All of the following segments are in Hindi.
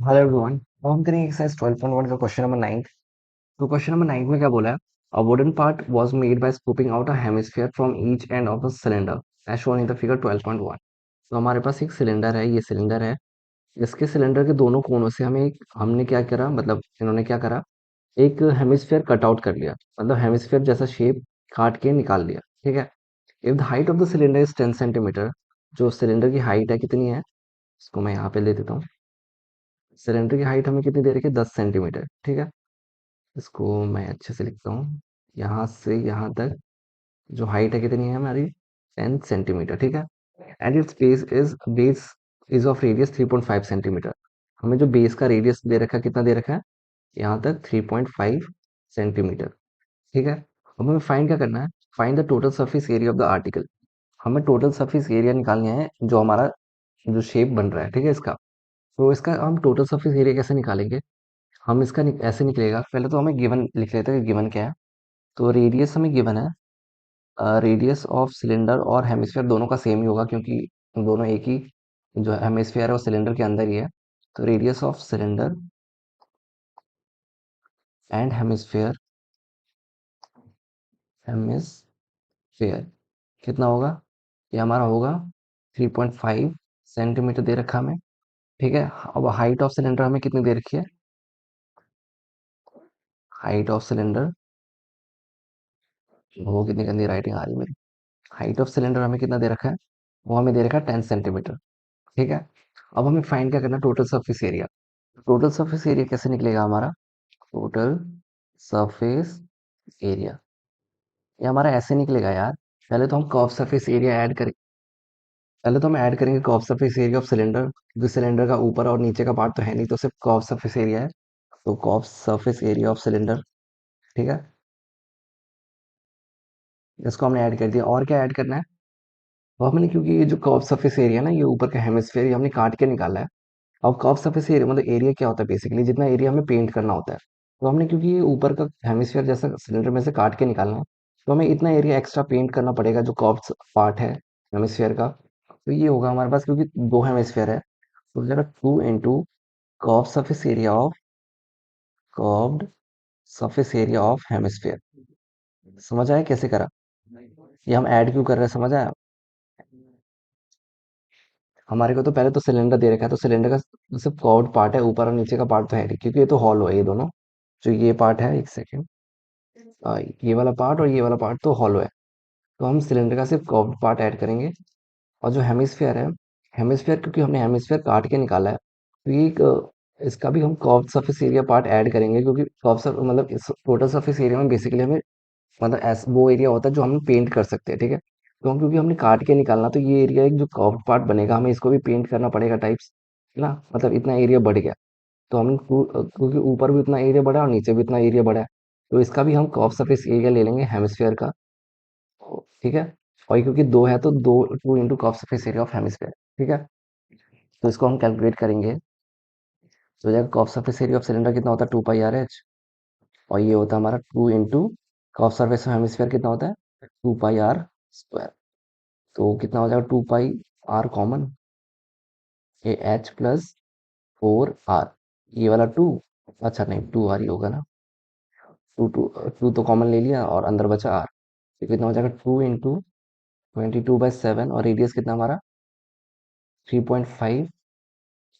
Hello everyone. अब हम करेंगे एक्सरसाइज 12.1 का क्वेश्चन नंबर 9। तो क्वेश्चन नंबर 9 में क्या बोला है? A wooden part was made by scooping out a hemisphere from each end of the cylinder as shown in the figure 12.1। तो हमारे पास एक सिलेंडर है, ये सिलेंडर है। इसके सिलेंडर के दोनों कोनों से हमने क्या करा, मतलब इन्होंने क्या करा, एक हेमिस्फीयर कट आउट कर लिया, मतलब हेमिस्फीयर जैसा शेप काट के निकाल लिया। ठीक है। If the height of the cylinder is 10 centimetre, जो सिलेंडर की हाइट है कितनी है, इसको मैं यहाँ पे ले देता हूँ। सिलेंडर की हाइट हमें कितनी दे रखी है, 10 सेंटीमीटर। ठीक है। इसको मैं अच्छे से लिखता हूँ। यहाँ से यहाँ तक जो हाइट है कितनी है हमारी, 10 सेंटीमीटर। ठीक है। And it's base is of radius 3.5 centimetre. हमें जो बेस का रेडियस दे रखा है, कितना दे रखा है, यहाँ तक 3.5 सेंटीमीटर। ठीक है। अब हमें फाइंड क्या करना है, find the total surface area of the article. हमें टोटल सरफेस एरिया निकालना है, जो हमारा जो शेप बन रहा है। ठीक है। इसका तो इसका हम टोटल सरफेस एरिया कैसे निकालेंगे, हम इसका ऐसे निकलेगा। पहले तो हमें गिवन लिख लेते हैं कि गिवन क्या है। तो रेडियस हमें गिवन है, रेडियस ऑफ सिलेंडर और हेमिस्फीयर दोनों का सेम ही होगा, क्योंकि दोनों एक ही जो हेमिस्फीयर है वो सिलेंडर के अंदर ही है। तो radius of cylinder and hemisphere कितना होगा, ये हमारा होगा 3.5 सेंटीमीटर दे रखा हमें। ठीक है। अब हाइट ऑफ सिलेंडर हमें कितनी दे रखी है, हाइट ऑफ सिलेंडर, वो कितनी गंदी राइटिंग आ रही है मेरी। हाइट ऑफ सिलेंडर हमें कितना दे रखा है, वो हमें दे रखा है 10 सेंटीमीटर। ठीक है। अब हमें फाइंड क्या करना, total surface area. Total surface area कैसे निकलेगा हमारा, टोटल सरफेस एरिया, ये हमारा ऐसे निकलेगा यार। पहले तो हम कर्व सरफेस एरिया ऐड करें, पहले तो हम ऐड करेंगे curve surface area of cylinder, क्योंकि सिलेंडर का ऊपर और नीचे का पार्ट तो है नहीं, तो सिर्फ कर्व सरफेस एरिया है। तो curve surface area of cylinder. ठीक है। इसको हमने ऐड कर दिया। और क्या ऐड करना है, तो हमने, क्योंकि ये जो कर्व सरफेस एरिया ना, ये ऊपर का हेमिस्फीयर, ये हमने काट के निकाला है। अब कर्व सरफेस एरिया मतलब एरिया क्या होता है, बेसिकली जितना एरिया हमें पेंट करना होता है। तो हमने, क्योंकि ये ऊपर का हेमिस्फीयर जैसा सिलेंडर में से काट के निकालना है, तो हमें इतना एरिया एक्स्ट्रा पेंट करना पड़ेगा जो कर्व पार्ट है हेमिस्फीयर का। तो ये होगा हमारे पास, क्योंकि दो हेमिस्फीयर है, तो हो जाएगा 2 into curve surface area of, curved surface area of hemisphere. समझ आया कैसे करा, ये हम ऐड क्यों कर रहे हैं, समझ आया। हमारे को तो पहले तो सिलेंडर दे रखा है, तो सिलेंडर का सिर्फ कर्व्ड पार्ट है, ऊपर और नीचे का पार्ट तो है नहीं, क्योंकि ये तो हॉलो है ये दोनों। जो ये पार्ट है, एक सेकेंड, ये वाला पार्ट और ये वाला पार्ट तो हॉलो है। तो हम सिलेंडर का सिर्फ कर्व्ड पार्ट ऐड करेंगे। और जो हेमिस्फीयर है, हेमिस्फीयर क्योंकि हमने हेमिस्फीयर काट के निकाला है, तो ये एक इसका भी हम curve surface area part add करेंगे, क्योंकि कर्व सर मतलब इस टोटल सरफेस एरिया में बेसिकली हमें, मतलब वो एरिया होता है जो हम पेंट कर सकते हैं। ठीक है। तो हम, क्योंकि हमने काट के निकालना, तो ये एरिया एक जो कर्व पार्ट बनेगा, हमें इसको भी पेंट करना पड़ेगा टाइप्स, है ना, मतलब इतना एरिया बढ़ गया। तो हम क्योंकि ऊपर भी उतना एरिया बढ़ा और नीचे भी इतना एरिया बढ़ा है, तो इसका भी हम कर्व सरफेस एरिया ले लेंगे हेमिस्फीयर का। ठीक है। और ये क्योंकि दो है, तो 2 into curve surface area of hemisphere. ठीक है। तो इसको हम कैलकुलेट करेंगे, तो हो जाएगा curve surface area of cylinder कितना होता है, 2 पाई आर एच। और ये होता है हमारा 2 into curve surface of hemisphere कितना होता है, 2 पाई आर स्क्वायर। तो कितना हो जाएगा, 2 पाई आर कॉमन, ये एच प्लस 4 आर, ये वाला टू, अच्छा नहीं, 2 आर ही होगा ना, टू टू, टू तो कॉमन ले लिया और अंदर बचा आर। तो कितना हो जाएगा, 2 इंटू 22/7, और रेडियस कितना हमारा 3.5,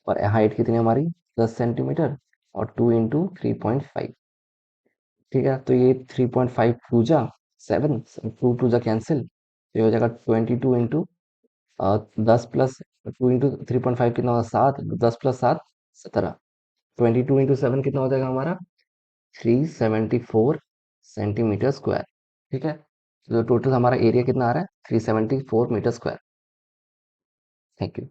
और हाइट कितनी हमारी 10 सेंटीमीटर, और 2 इंटू 3.5। ठीक है। तो ये 3.5 टू जा 7, टू टू जा कैंसिल, तो ये हो जाएगा 22 इंटू 10 प्लस 2 इंटू 3.5 कितना होगा, 7, 10 प्लस 7 17। 22 इंटू 7 कितना हो जाएगा हमारा, 374 सेंटीमीटर स्क्वायर। ठीक है। तो टोटल हमारा एरिया कितना आ रहा है, 374 मीटर स्क्वायर। Thank you.